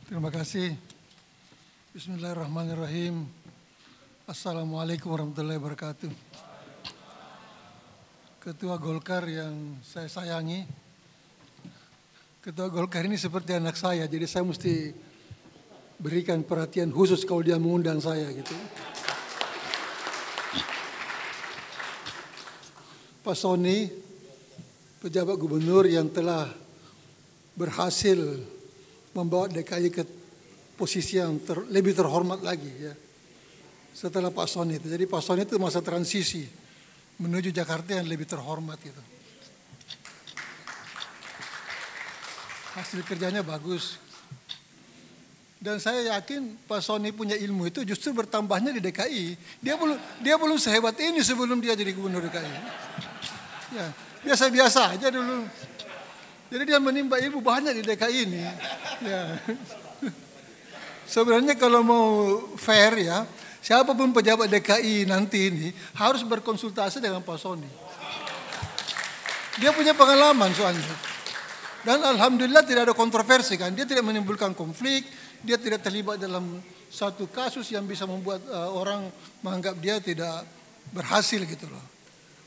Terima kasih. Bismillahirrahmanirrahim. Assalamualaikum warahmatullahi wabarakatuh. Ketua Golkar yang saya sayangi, Ketua Golkar ini seperti anak saya, jadi saya mesti berikan perhatian khusus kalau dia mengundang saya gitu. Pak Sony, pejabat gubernur yang telah berhasil membawa DKI ke posisi yang lebih terhormat lagi ya. Setelah Pak Sony itu. Jadi Pak Sony itu masa transisi menuju Jakarta yang lebih terhormat gitu. Hasil kerjanya bagus. Dan saya yakin Pak Sony punya ilmu itu justru bertambahnya di DKI. Dia belum sehebat ini sebelum dia jadi gubernur DKI. Ya, biasa-biasa aja dulu. Jadi dia menimba ilmu banyak di DKI ini. Ya. Sebenarnya kalau mau fair ya, siapapun pejabat DKI nanti ini harus berkonsultasi dengan Pak Sony. Dia punya pengalaman soalnya. Dan alhamdulillah tidak ada kontroversi kan. Dia tidak menimbulkan konflik, dia tidak terlibat dalam satu kasus yang bisa membuat orang menganggap dia tidak berhasil gitu loh.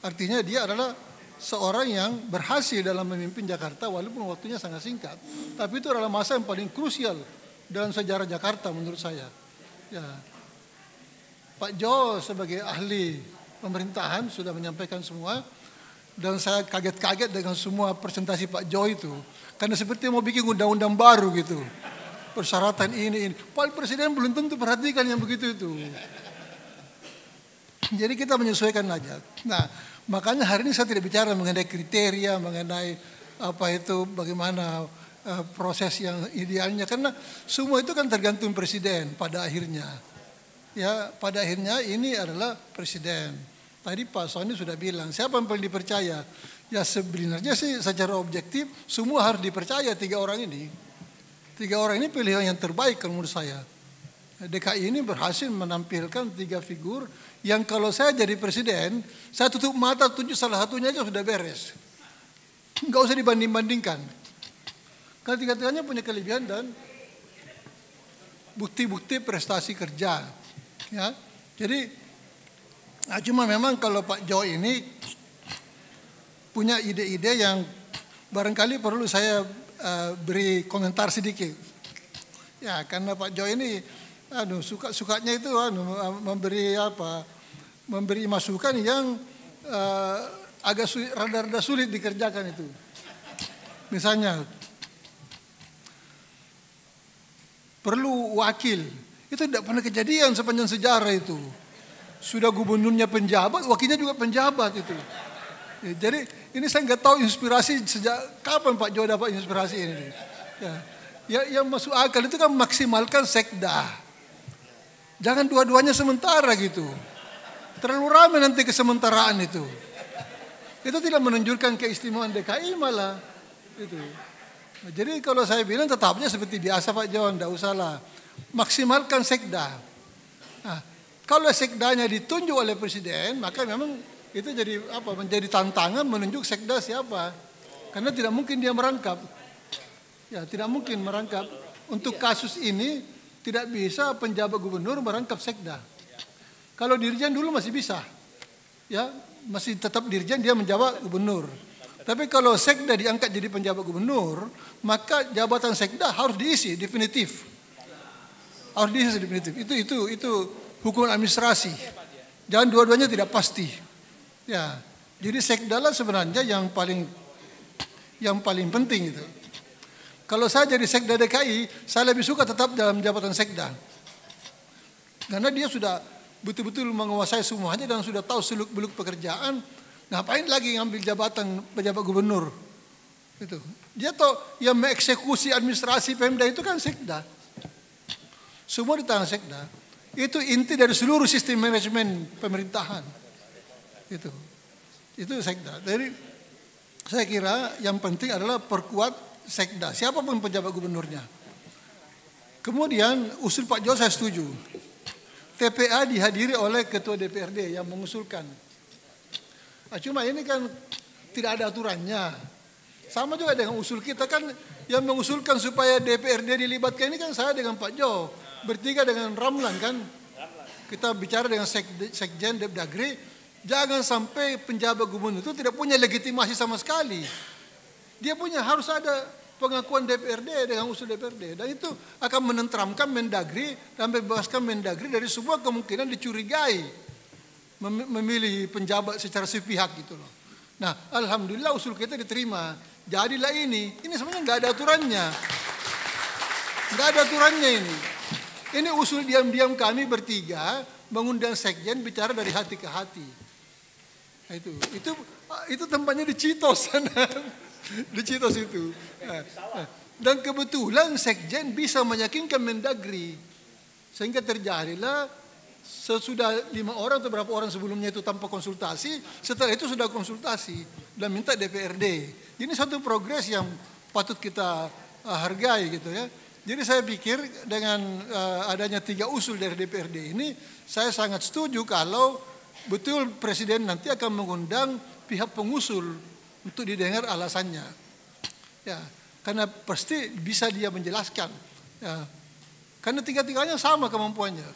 Artinya dia adalah seorang yang berhasil dalam memimpin Jakarta walaupun waktunya sangat singkat. Tapi itu adalah masa yang paling krusial dalam sejarah Jakarta menurut saya. Ya. Pak Jo sebagai ahli pemerintahan sudah menyampaikan semua. Dan saya kaget-kaget dengan semua presentasi Pak Jo itu. Karena seperti mau bikin undang-undang baru gitu. Persyaratan ini. Pak Presiden belum tentu perhatikan yang begitu itu. Jadi kita menyesuaikan aja. Nah, makanya hari ini saya tidak bicara mengenai kriteria, mengenai apa itu, bagaimana proses yang idealnya. Karena semua itu kan tergantung Presiden pada akhirnya. Ya, pada akhirnya ini adalah Presiden. Tadi Pak Sony sudah bilang, siapa yang paling dipercaya? Ya sebenarnya sih secara objektif semua harus dipercaya tiga orang ini. Tiga orang ini pilihan yang terbaik kalau menurut saya. DKI ini berhasil menampilkan tiga figur yang kalau saya jadi presiden, saya tutup mata tunjuk salah satunya aja sudah beres. Enggak usah dibanding-bandingkan. Karena tiga-tiganya punya kelebihan dan bukti-bukti prestasi kerja. Ya, jadi cuma memang kalau Pak Jo ini punya ide-ide yang barangkali perlu saya beri komentar sedikit. Ya, karena Pak Jo ini sukanya itu memberi masukan yang agak rada-rada sulit dikerjakan itu. Misalnya perlu wakil. Itu tidak pernah kejadian sepanjang sejarah itu. Sudah gubernurnya penjabat, wakilnya juga penjabat itu. Ya, jadi ini saya nggak tahu inspirasi sejak kapan Pak Jo dapat inspirasi ini. Ya, yang masuk akal itu kan maksimalkan sekda. Jangan dua-duanya sementara gitu. Terlalu ramai nanti kesementaraan itu. Itu tidak menunjukkan keistimewaan DKI malah. Itu. Nah, jadi kalau saya bilang tetapnya seperti biasa Pak Jo, tidak usahlah. Maksimalkan sekda. Nah, kalau sekdanya ditunjuk oleh presiden, maka memang itu jadi menjadi tantangan menunjuk sekda siapa. Karena tidak mungkin dia merangkap. Ya, tidak mungkin merangkap. Untuk kasus ini tidak bisa penjabat gubernur merangkap sekda. Kalau dirjen dulu masih bisa. Ya, masih tetap dirjen dia menjabat gubernur. Tapi kalau sekda diangkat jadi penjabat gubernur, maka jabatan sekda harus diisi definitif. Harus diisi definitif. Itu hukum administrasi. Jangan dua-duanya tidak pasti. Ya, jadi sekda lah sebenarnya yang paling penting itu. Kalau saya jadi sekda DKI, saya lebih suka tetap dalam jabatan sekda. Karena dia sudah betul-betul menguasai semuanya dan sudah tahu seluk-beluk pekerjaan. Ngapain lagi ngambil jabatan pejabat gubernur? Itu. Dia tahu yang mengeksekusi administrasi Pemda itu kan sekda. Semua di tangan sekda. Itu inti dari seluruh sistem manajemen pemerintahan. Itu sekda. Jadi saya kira yang penting adalah perkuat sekda, siapapun pejabat gubernurnya. Kemudian usul Pak Jo saya setuju. TPA dihadiri oleh Ketua DPRD yang mengusulkan. Cuma ini kan tidak ada aturannya. Sama juga dengan usul kita kan, yang mengusulkan supaya DPRD dilibatkan ini kan saya dengan Pak Jo, bertiga dengan Ramlan kan. Kita bicara dengan Sekjen Depdagri, jangan sampai penjabat gubernur itu tidak punya legitimasi sama sekali. Dia punya harus ada pengakuan DPRD dengan usul DPRD, dan itu akan menenteramkan Mendagri dan bebaskan Mendagri dari semua kemungkinan dicurigai memilih penjabat secara sepihak gitu loh. Nah, alhamdulillah usul kita diterima. Jadilah ini sebenarnya nggak ada aturannya, ini. Ini usul diam-diam kami bertiga mengundang sekjen bicara dari hati ke hati. Nah, itu tempatnya di Citos sana, di Citos itu. Dan kebetulan sekjen bisa meyakinkan Mendagri, sehingga terjadilah sesudah 5 orang atau berapa orang sebelumnya itu tanpa konsultasi, setelah itu sudah konsultasi dan minta DPRD. Ini satu progres yang patut kita hargai gitu ya. Jadi saya pikir dengan adanya 3 usul dari DPRD ini, saya sangat setuju kalau betul Presiden nanti akan mengundang pihak pengusul untuk didengar alasannya. Ya, karena pasti bisa dia menjelaskan. Ya, karena 3-tiganya sama kemampuannya.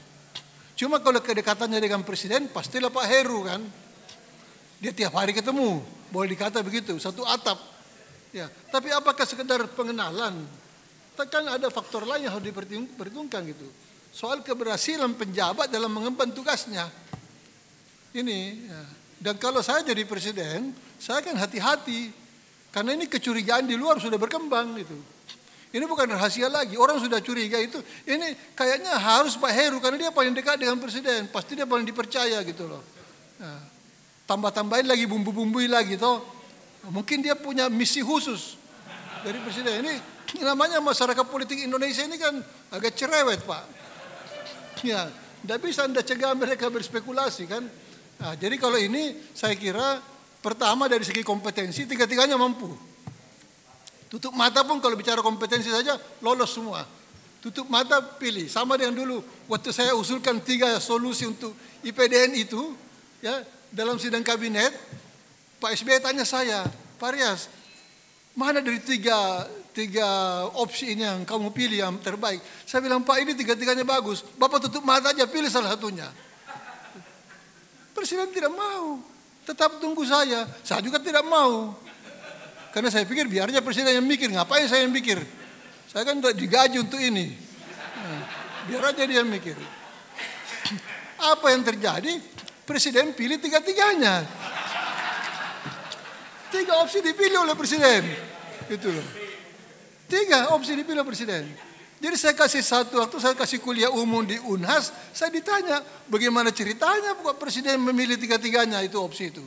Cuma kalau kedekatannya dengan Presiden, pastilah Pak Heru kan. Dia tiap hari ketemu, boleh dikata begitu, satu atap. Ya, tapi apakah sekedar pengenalan? Kan ada faktor lain yang harus diperhitungkan gitu. Soal keberhasilan penjabat dalam mengemban tugasnya. Ini, ya. Dan kalau saya jadi presiden, saya kan hati-hati. Karena ini kecurigaan di luar sudah berkembang gitu. Ini bukan rahasia lagi, orang sudah curiga itu. Ini kayaknya harus Pak Heru karena dia paling dekat dengan presiden, pasti dia paling dipercaya gitu loh. Nah, tambah-tambahin lagi bumbu-bumbui lagi toh. Mungkin dia punya misi khusus dari presiden. Ini namanya masyarakat politik Indonesia ini kan agak cerewet Pak. Ya, tidak bisa Anda cegah mereka berspekulasi kan. Nah, jadi kalau ini saya kira pertama dari segi kompetensi 3-tiganya mampu. Tutup mata pun kalau bicara kompetensi saja lolos semua. Tutup mata pilih. Sama dengan dulu waktu saya usulkan 3 solusi untuk IPDN itu, ya dalam sidang kabinet, Pak SBY tanya saya, Pak Rias, mana dari tiga opsi ini yang kamu pilih yang terbaik? Saya bilang, Pak ini 3-tiganya bagus. Bapak tutup mata aja pilih salah satunya. Presiden tidak mau. Tetap tunggu saya. Saya juga tidak mau. Karena saya pikir biarnya presiden yang mikir. Ngapain saya yang mikir? Saya kan digaji untuk ini. Nah, biar aja dia mikir. Apa yang terjadi? Presiden pilih 3-tiganya. 3 opsi dipilih oleh presiden. Gitu loh. 3 opsi dipilih oleh presiden. Jadi saya kasih waktu saya kasih kuliah umum di Unhas, saya ditanya bagaimana ceritanya kok presiden memilih 3-tiganya itu opsi itu.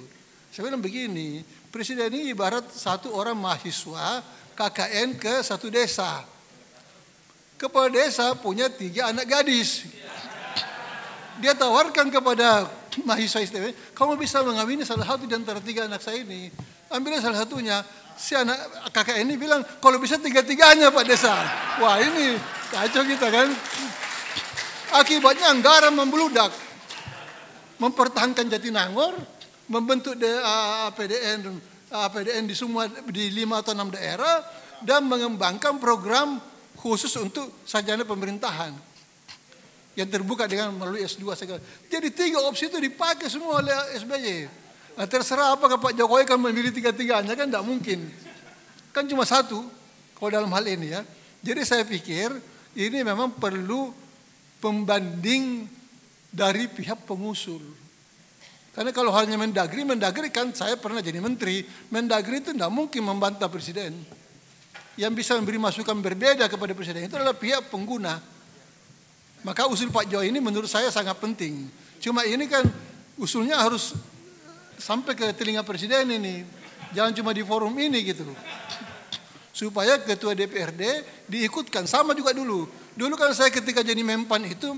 Saya bilang begini, presiden ini ibarat satu orang mahasiswa KKN ke satu desa. Kepala desa punya 3 anak gadis. Dia tawarkan kepada mahasiswa istimewa, kamu bisa mengawini salah satu di antara 3 anak saya ini. Ambilnya salah satunya. Si anak kakak ini bilang, kalau bisa 3-tiganya Pak Desa. Wah ini kacau kita kan. Akibatnya anggaran membludak. Mempertahankan Jatinangor, membentuk APDN di 5 atau 6 daerah, dan mengembangkan program khusus untuk sarjana pemerintahan. Yang terbuka dengan melalui S2 segala. Jadi 3 opsi itu dipakai semua oleh SBY. Nah, terserah apakah Pak Jokowi kan memilih 3-tiganya kan tidak mungkin. Kan cuma satu kalau dalam hal ini ya. Jadi saya pikir ini memang perlu pembanding dari pihak pengusul. Karena kalau hanya Mendagri kan saya pernah jadi menteri. Mendagri itu tidak mungkin membantah presiden. Yang bisa memberi masukan berbeda kepada presiden itu adalah pihak pengguna. Maka usul Pak Jo ini menurut saya sangat penting. Cuma ini kan usulnya harus sampai ke telinga presiden ini. Jangan cuma di forum ini gitu. Supaya ketua DPRD diikutkan. Sama juga dulu. Dulu kan saya ketika jadi Mempan itu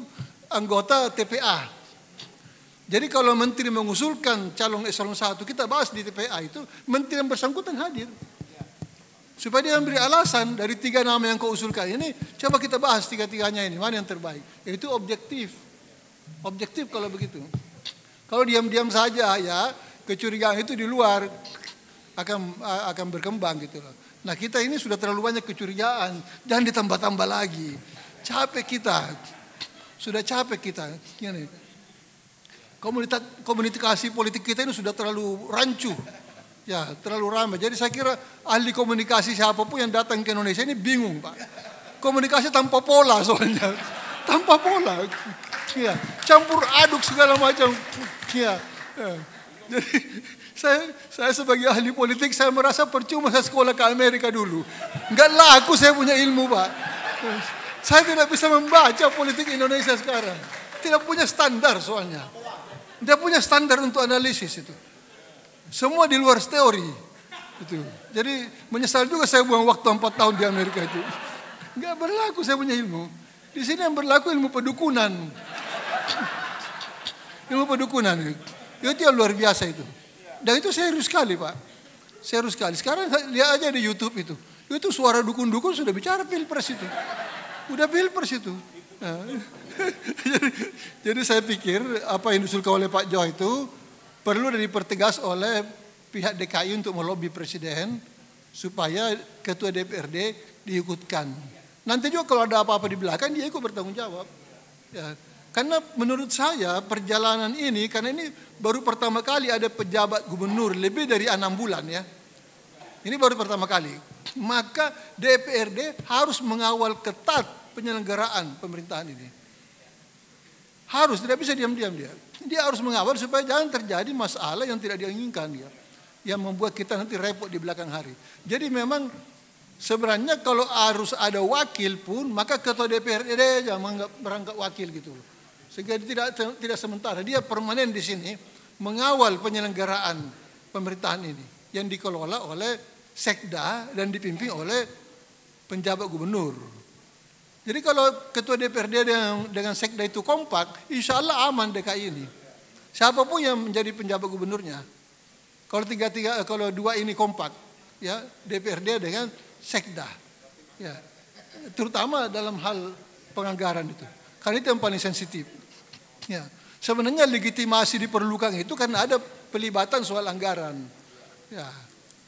anggota TPA. Jadi kalau menteri mengusulkan calon eselon 1, kita bahas di TPA itu, menteri yang bersangkutan hadir. Supaya dia memberi alasan dari 3 nama yang kau usulkan ini, coba kita bahas 3-tiganya ini, mana yang terbaik. Itu objektif. Objektif kalau begitu. Kalau diam-diam saja ya, kecurigaan itu di luar. akan berkembang gitu loh. Nah kita ini sudah terlalu banyak kecurigaan, jangan ditambah-tambah lagi. Capek kita, sudah capek kita. Gini. Komunikasi politik kita ini sudah terlalu rancu, ya terlalu ramai. Jadi saya kira ahli komunikasi siapapun yang datang ke Indonesia ini bingung Pak. Komunikasi tanpa pola soalnya, tanpa pola, ya campur aduk segala macam, ya. Jadi saya sebagai ahli politik saya merasa percuma saya sekolah ke Amerika dulu. Enggak laku saya punya ilmu Pak. Saya tidak bisa membaca politik Indonesia sekarang. Tidak punya standar soalnya. Tidak punya standar untuk analisis itu. Semua di luar teori. Itu. Jadi menyesal juga saya buang waktu 4 tahun di Amerika itu. Enggak berlaku saya punya ilmu. Di sini yang berlaku ilmu pedukunan. Ilmu pedukunan itu yang luar biasa itu. Dan itu serius sekali Pak. Serius sekali. Sekarang lihat aja di YouTube itu. Itu suara dukun-dukun sudah bicara pilpres itu. Udah pilpres itu. Nah, jadi saya pikir apa yang diusulkan oleh Pak Jo itu perlu dipertegas oleh pihak DKI untuk melobi presiden supaya ketua DPRD diikutkan. Nanti juga kalau ada apa-apa di belakang dia ikut bertanggung jawab. Ya. Karena menurut saya perjalanan ini, karena ini baru pertama kali ada pejabat gubernur lebih dari 6 bulan ya. Ini baru pertama kali. Maka DPRD harus mengawal ketat penyelenggaraan pemerintahan ini. Harus, tidak bisa diam-diam dia. Dia harus mengawal supaya jangan terjadi masalah yang tidak diinginkan dia. Yang membuat kita nanti repot di belakang hari. Jadi memang sebenarnya kalau harus ada wakil pun, maka ketua DPRD jangan berangkat wakil gitu loh. Sehingga tidak sementara, dia permanen di sini mengawal penyelenggaraan pemerintahan ini yang dikelola oleh Sekda dan dipimpin oleh penjabat gubernur. Jadi kalau ketua DPRD dengan Sekda itu kompak, insya Allah aman DKI ini. Siapapun yang menjadi penjabat gubernurnya, kalau dua ini kompak, ya DPRD dengan Sekda, ya terutama dalam hal penganggaran itu, karena itu yang paling sensitif. Ya, sebenarnya legitimasi diperlukan itu karena ada pelibatan soal anggaran. Ya,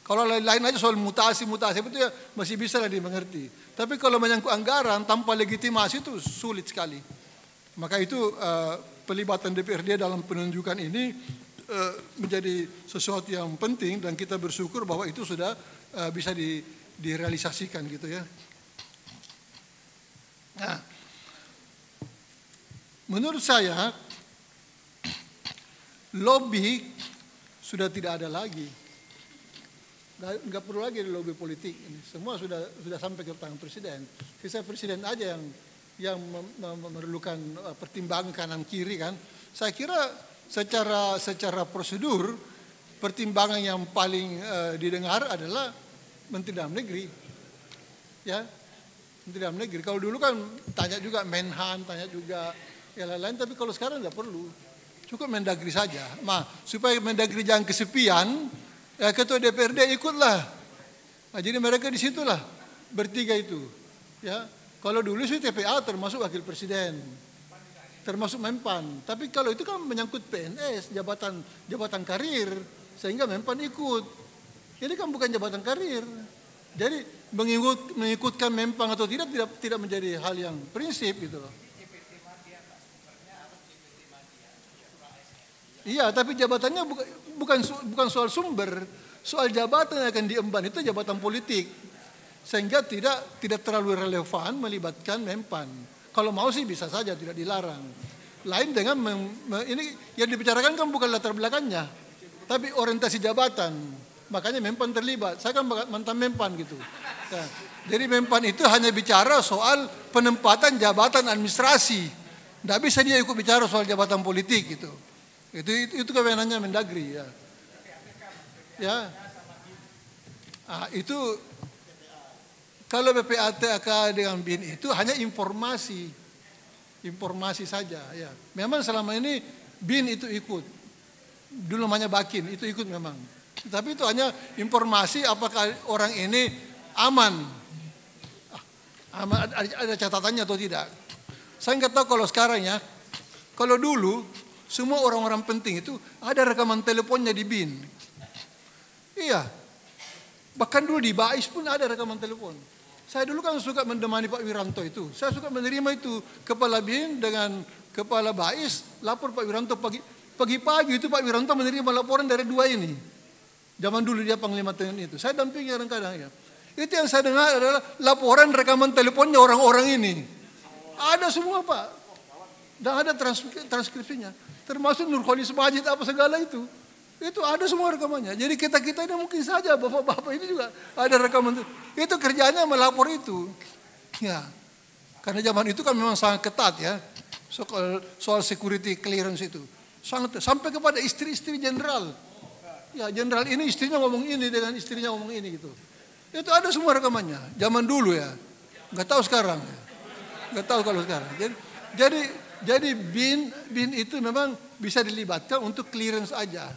kalau lain-lain aja soal mutasi itu ya masih bisa lah dimengerti. Tapi kalau menyangkut anggaran tanpa legitimasi itu sulit sekali. Maka itu pelibatan DPRD dalam penunjukan ini menjadi sesuatu yang penting dan kita bersyukur bahwa itu sudah bisa direalisasikan gitu ya. Nah, menurut saya lobby sudah tidak ada lagi. Enggak perlu lagi lobby politik ini. Semua sudah sampai ke tangan presiden. Sisa presiden aja yang memerlukan pertimbangan kanan kiri kan. Saya kira secara prosedur pertimbangan yang paling didengar adalah Menteri Dalam Negeri. Ya. Menteri Dalam Negeri. Kalau dulu kan tanya juga Menhan, tanya juga yang lain-lain, tapi kalau sekarang nggak perlu, cukup Mendagri saja. Supaya Mendagri jangan kesepian, ya ketua DPRD ikutlah. Nah, jadi mereka di situlah bertiga itu. Ya, kalau dulu sih TPA termasuk wakil presiden, termasuk Menpan. Tapi kalau itu kan menyangkut PNS, jabatan karir, sehingga Menpan ikut. Ini kan bukan jabatan karir. Jadi mengikutkan Menpan atau tidak menjadi hal yang prinsip gitu loh. Iya, tapi jabatannya bukan soal sumber, soal jabatan yang akan diemban itu jabatan politik, sehingga tidak terlalu relevan melibatkan Menpan. Kalau mau sih bisa saja, tidak dilarang. Lain dengan ini yang dibicarakan kan bukan latar belakangnya, tapi orientasi jabatan. Makanya Menpan terlibat. Saya kan mantan Menpan gitu. Nah, jadi Menpan itu hanya bicara soal penempatan jabatan administrasi. Tidak bisa dia ikut bicara soal jabatan politik gitu. Itu kewenangannya Mendagri ya. Ya. Itu kalau PPATK dengan BIN itu hanya informasi saja ya. Memang selama ini BIN itu ikut. Dulu namanya Bakin itu ikut memang. Tapi itu hanya informasi apakah orang ini aman. Ada catatannya atau tidak. Saya nggak tahu kalau sekarang ya. Kalau dulu semua orang-orang penting itu ada rekaman teleponnya di BIN. Iya, Bahkan dulu di Bais pun ada rekaman telepon. Saya dulu kan suka menemani Pak Wiranto itu. Saya suka menerima itu kepala BIN dengan kepala Bais lapor Pak Wiranto pagi-pagi itu Pak Wiranto menerima laporan dari dua ini. Zaman dulu dia Panglima TNI itu. Saya dampingi kadang-kadang ya. Itu yang saya dengar adalah laporan rekaman teleponnya orang-orang ini. Ada semua Pak. Dan ada transkripsinya. Termasuk Nurholis Majid apa segala itu. Itu ada semua rekamannya. Jadi kita-kita ini mungkin saja bapak-bapak ini juga ada rekaman. Itu kerjanya melapor itu. Ya. Karena zaman itu kan memang sangat ketat ya. Soal security clearance itu. Sangat sampai kepada istri-istri jenderal. Ya, jenderal ini istrinya ngomong ini dengan istrinya ngomong ini gitu. Itu ada semua rekamannya. Zaman dulu ya. Enggak tahu sekarang. Enggak tahu kalau sekarang. Jadi BIN itu memang bisa dilibatkan untuk clearance aja.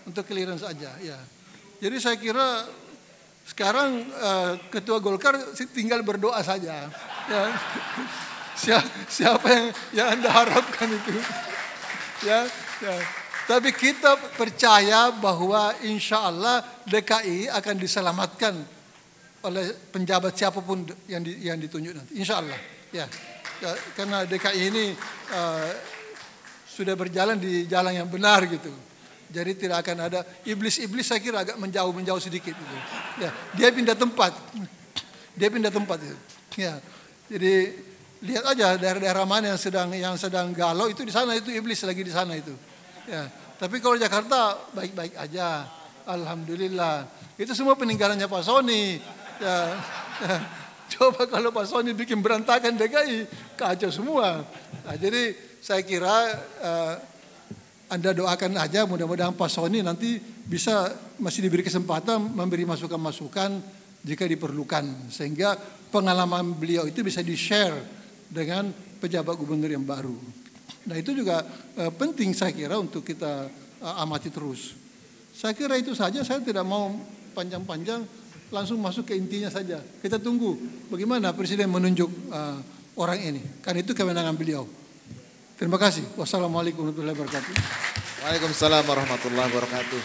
Untuk clearance aja, ya. Jadi saya kira sekarang Ketua Golkar tinggal berdoa saja. Ya. Siapa yang Anda harapkan itu? Ya. Tapi kita percaya bahwa insya Allah DKI akan diselamatkan oleh penjabat siapapun yang ditunjuk nanti. Insya Allah. Ya. Karena DKI ini sudah berjalan di jalan yang benar gitu. Jadi tidak akan ada iblis-iblis, saya kira agak menjauh sedikit gitu. Ya, dia pindah tempat. Itu. Ya. Jadi lihat aja daerah-daerah mana yang sedang galau itu di sana itu iblis lagi di sana itu. Ya. Tapi kalau Jakarta baik-baik aja. Alhamdulillah. Itu semua peninggalannya Pak Soni. Ya. Coba kalau Pak Soni bikin berantakan DKI, kacau semua. Nah, jadi saya kira Anda doakan aja mudah-mudahan Pak Soni nanti bisa masih diberi kesempatan memberi masukan-masukan jika diperlukan. Sehingga pengalaman beliau itu bisa di-share dengan pejabat gubernur yang baru. Nah itu juga penting saya kira untuk kita amati terus. Saya kira itu saja, saya tidak mau panjang-panjang, langsung masuk ke intinya saja. Kita tunggu bagaimana Presiden menunjuk orang ini. Kan itu kewenangan beliau. Terima kasih. Wassalamualaikum warahmatullahi wabarakatuh. Waalaikumsalam warahmatullahi wabarakatuh.